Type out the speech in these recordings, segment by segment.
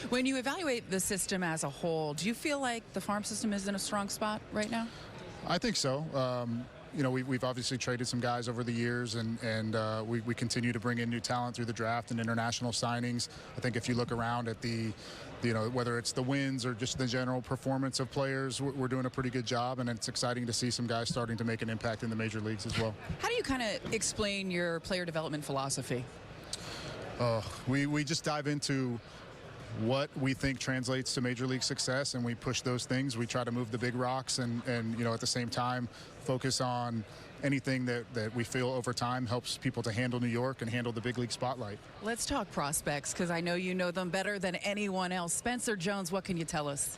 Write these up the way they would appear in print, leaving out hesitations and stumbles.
When you evaluate the system as a whole, do you feel like the farm system is in a strong spot right now? I think so. You know, we've obviously traded some guys over the years, and we continue to bring in new talent through the draft and international signings. I think if you look around at whether it's the wins or just the general performance of players, we're doing a pretty good job, and it's exciting to see some guys starting to make an impact in the major leagues as well. How do you kind of explain your player development philosophy? We just dive into what we think translates to major league success, and we push those things. We try to move the big rocks and you know, at the same time focus on anything that we feel over time helps people to handle New York and handle the big league spotlight. Let's talk prospects, because I know you know them better than anyone else. Spencer Jones, what can you tell us?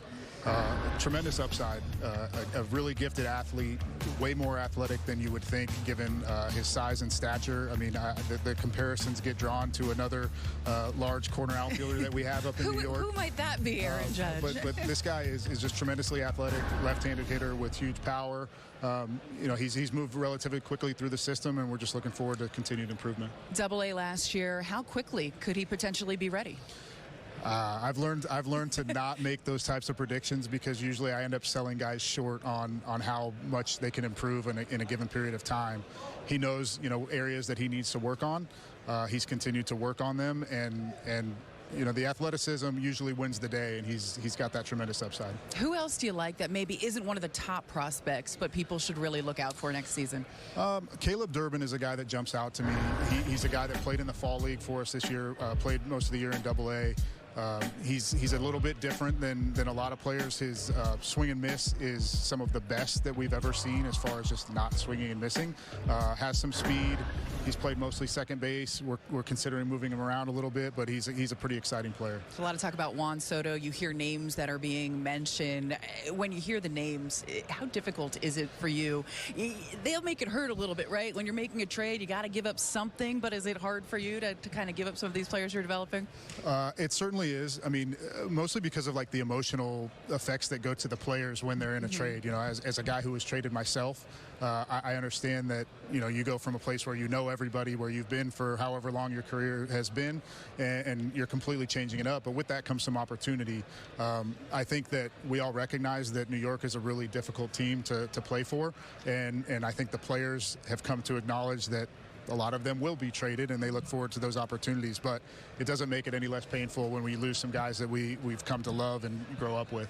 Tremendous upside, a really gifted athlete, way more athletic than you would think given his size and stature. I mean, the comparisons get drawn to another large corner outfielder that we have up in New York. Who might that be, Aaron Judge? But this guy is just tremendously athletic, left-handed hitter with huge power. You know, he's moved relatively quickly through the system, and we're just looking forward to continued improvement. AA last year, how quickly could he potentially be ready? I've learned to not make those types of predictions, because usually I end up selling guys short on how much they can improve in a given period of time. He knows, you know, areas that he needs to work on. He's continued to work on them, and you know, the athleticism usually wins the day, and he's got that tremendous upside. Who else do you like that maybe isn't one of the top prospects, but people should really look out for next season? Caleb Durbin is a guy that jumps out to me. He's a guy that played in the fall league for us this year, played most of the year in AA. He's a little bit different than a lot of players. His swing and miss is some of the best that we've ever seen as far as just not swinging and missing. Has some speed. He's played mostly second base. We're considering moving him around a little bit, but he's a pretty exciting player. There's a lot of talk about Juan Soto. You hear names that are being mentioned. When you hear the names, how difficult is it for you? They'll make it hurt a little bit, right? When you're making a trade, you got to give up something, but is it hard for you to kind of give up some of these players you're developing? It certainly is. I mean, mostly because of like the emotional effects that go to the players when they're in a trade. You know, as a guy who was traded myself, I understand that, you know, you go from a place where you know everybody, where you've been for however long your career has been, and you're completely changing it up. But with that comes some opportunity. I think that we all recognize that New York is a really difficult team to play for, and I think the players have come to acknowledge that a lot of them will be traded, and they look forward to those opportunities. But it doesn't make it any less painful when we lose some guys that we've come to love and grow up with.